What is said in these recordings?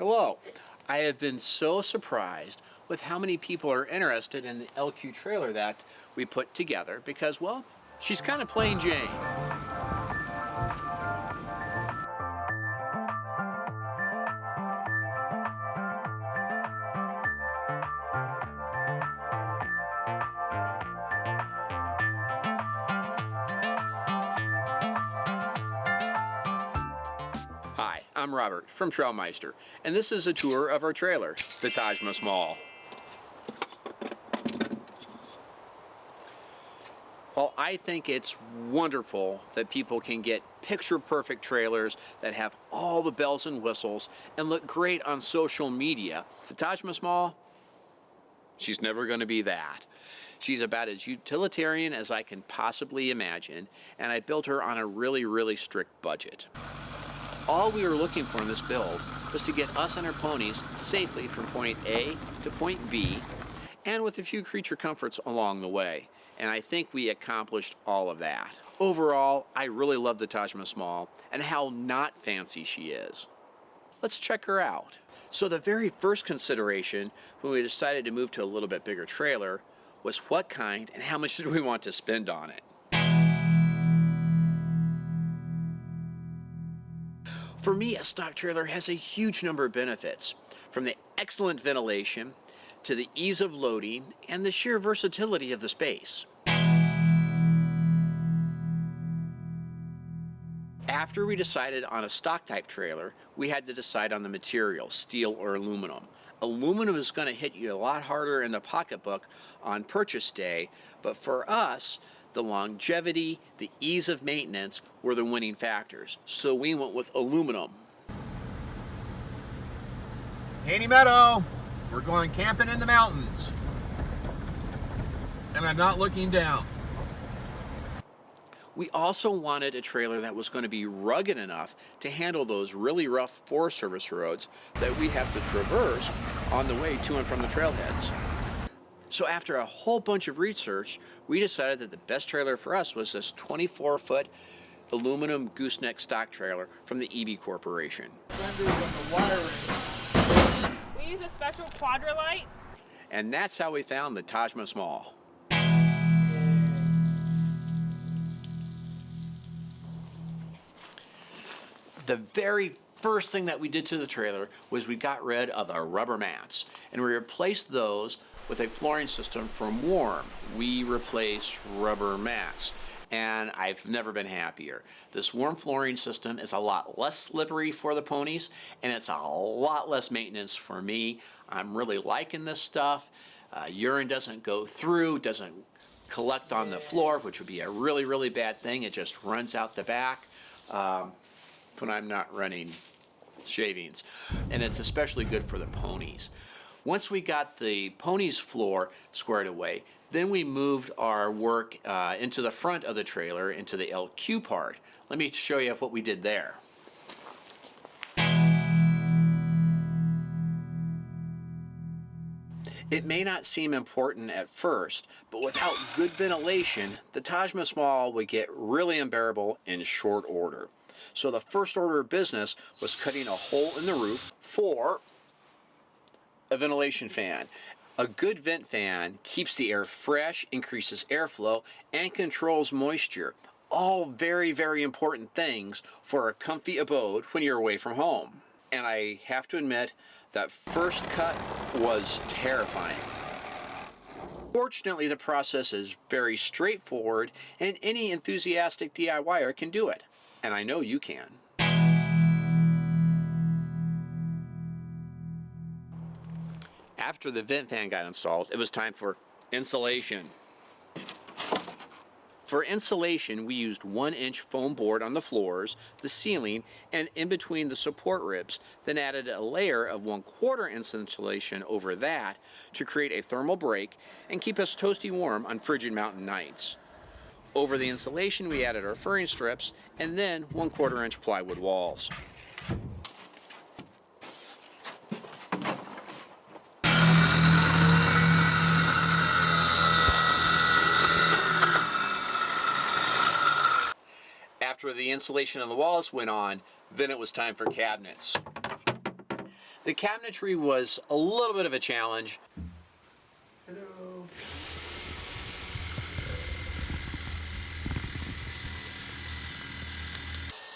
Hello. I have been so surprised with how many people are interested in the LQ trailer that we put together because, well, she's kind of plain Jane. Hi, I'm Robert from Trailmeister, and this is a tour of our trailer, the Taj Mahal. Well, I think it's wonderful that people can get picture-perfect trailers that have all the bells and whistles and look great on social media. The Taj Mahal, she's never going to be that. She's about as utilitarian as I can possibly imagine, and I built her on a really strict budget. All we were looking for in this build was to get us and our ponies safely from point A to point B, and with a few creature comforts along the way. And I think we accomplished all of that. Overall, I really love the Taj Mahal and how not fancy she is. Let's check her out. So the very first consideration when we decided to move to a little bit bigger trailer was what kind and how much did we want to spend on it. For me, a stock trailer has a huge number of benefits, from the excellent ventilation to the ease of loading and the sheer versatility of the space. After we decided on a stock type trailer, we had to decide on the material, steel or aluminum. Aluminum is going to hit you a lot harder in the pocketbook on purchase day, but for us, the longevity, the ease of maintenance were the winning factors. So we went with aluminum. Haney Meadow, we're going camping in the mountains. And I'm not looking down. We also wanted a trailer that was going to be rugged enough to handle those really rough Forest Service roads that we have to traverse on the way to and from the trailheads. So after a whole bunch of research, we decided that the best trailer for us was this 24-foot aluminum gooseneck stock trailer from the EB Corporation. We use a special quadrilight. And that's how we found the Taj Mahal. The very first thing that we did to the trailer was we got rid of the rubber mats, and we replaced those with a flooring system from Warm. We replaced rubber mats, and I've never been happier. This Warm flooring system is a lot less slippery for the ponies, and it's a lot less maintenance for me. I'm really liking this stuff. Urine doesn't go through, doesn't collect on the floor, which would be a really bad thing. It just runs out the back when I'm not running shavings, and it's especially good for the ponies. Once we got the ponies floor squared away, then we moved our work into the front of the trailer, into the LQ part. Let me show you what we did there. It may not seem important at first, but without good ventilation, the Taj Mahal would get really unbearable in short order. So the first order of business was cutting a hole in the roof for a ventilation fan. A good vent fan keeps the air fresh, increases airflow, and controls moisture. All very important things for a comfy abode when you're away from home. And I have to admit, that first cut was terrifying. Fortunately, the process is very straightforward, and any enthusiastic DIYer can do it. And I know you can. After the vent fan got installed, it was time for insulation. For insulation, we used 1-inch foam board on the floors, the ceiling, and in between the support ribs, then added a layer of 1/4 inch insulation over that to create a thermal break and keep us toasty warm on frigid mountain nights. Over the insulation, we added our furring strips and then 1/4 inch plywood walls. After the insulation on the walls went on, then it was time for cabinets. The cabinetry was a little bit of a challenge. Hello.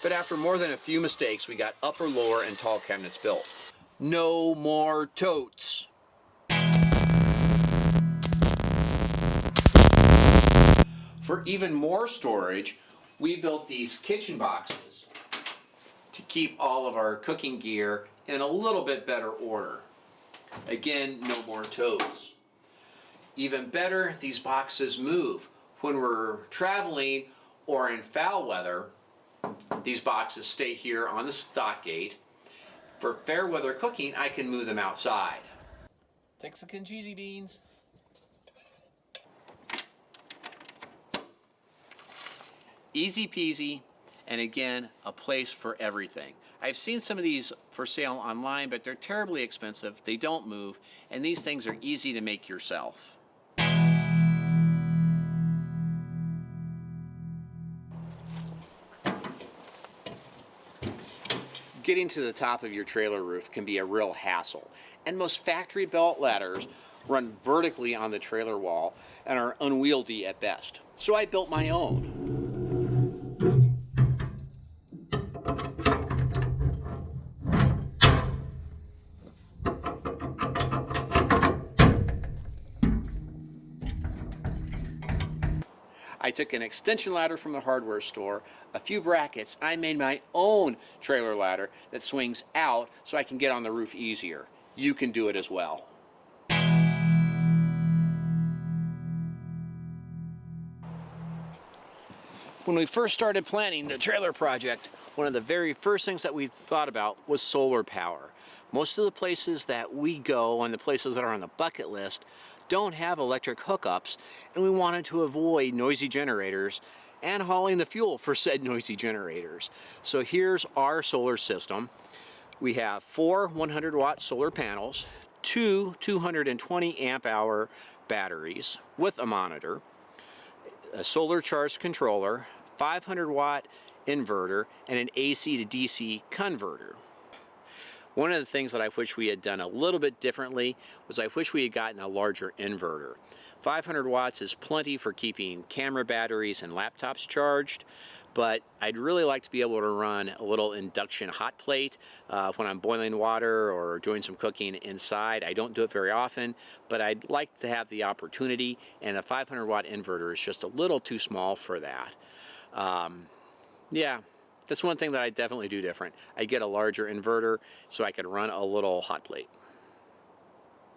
But after more than a few mistakes, we got upper, lower, and tall cabinets built. No more totes. For even more storage, we built these kitchen boxes to keep all of our cooking gear in a little bit better order. Again, no more totes. Even better, these boxes move. When we're traveling or in foul weather, these boxes stay here on the stock gate. For fair weather cooking, I can move them outside. Texican cheesy beans. Easy peasy, and again, a place for everything. I've seen some of these for sale online, but they're terribly expensive, they don't move, and these things are easy to make yourself. Getting to the top of your trailer roof can be a real hassle, and most factory built ladders run vertically on the trailer wall and are unwieldy at best. So I built my own. I took an extension ladder from the hardware store, a few brackets, I made my own trailer ladder that swings out so I can get on the roof easier. You can do it as well. When we first started planning the trailer project, one of the very first things that we thought about was solar power. Most of the places that we go and the places that are on the bucket list don't have electric hookups, and we wanted to avoid noisy generators and hauling the fuel for said noisy generators. So here's our solar system. We have 4 100-watt solar panels, 2 220 amp hour batteries with a monitor, a solar charge controller, 500-watt inverter, and an AC to DC converter. One of the things that I wish we had done a little bit differently was I wish we had gotten a larger inverter. 500 watts is plenty for keeping camera batteries and laptops charged, but I'd really like to be able to run a little induction hot plate when I'm boiling water or doing some cooking inside. I don't do it very often, but I'd like to have the opportunity, and a 500-watt inverter is just a little too small for that. Yeah. That's one thing that I definitely do different. I get a larger inverter so I can run a little hot plate.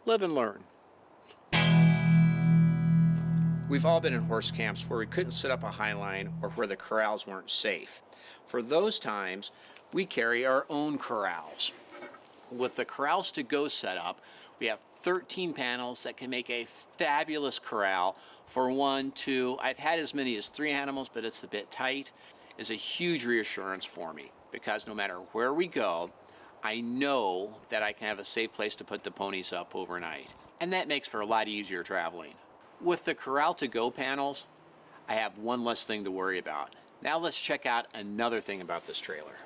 Live and learn. We've all been in horse camps where we couldn't set up a high line or where the corrals weren't safe. For those times, we carry our own corrals. With the Corrals to Go setup, we have 13 panels that can make a fabulous corral for 1, 2, I've had as many as 3 animals, but it's a bit tight. Is a huge reassurance for me, because no matter where we go, I know that I can have a safe place to put the ponies up overnight, and that makes for a lot easier traveling. With the Corral to Go panels, I have one less thing to worry about. Now let's check out another thing about this trailer.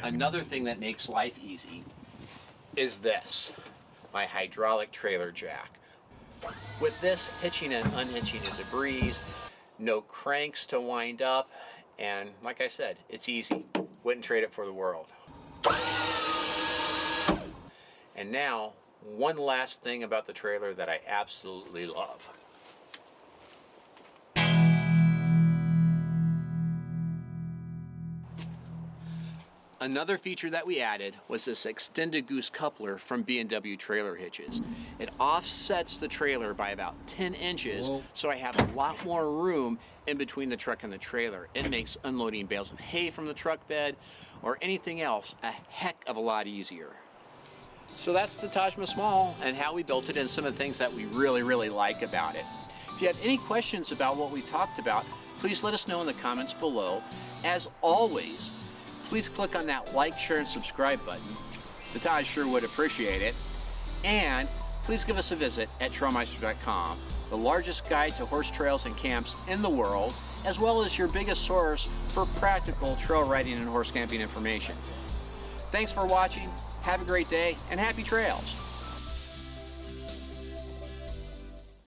Another thing that makes life easy is this, my hydraulic trailer jack. With this, hitching and unhitching is a breeze, no cranks to wind up, and like I said, it's easy. Wouldn't trade it for the world. And now, one last thing about the trailer that I absolutely love. Another feature that we added was this Extenda Goose coupler from B&W Trailer Hitches. It offsets the trailer by about 10 inches, so I have a lot more room in between the truck and the trailer. It makes unloading bales of hay from the truck bed or anything else a heck of a lot easier. So that's the Taj Mahal and how we built it and some of the things that we really like about it. If you have any questions about what we talked about, please let us know in the comments below. As always, please click on that like, share, and subscribe button. The Taj sure would appreciate it. And please give us a visit at trailmeister.com, the largest guide to horse trails and camps in the world, as well as your biggest source for practical trail riding and horse camping information. Thanks for watching, have a great day, and happy trails!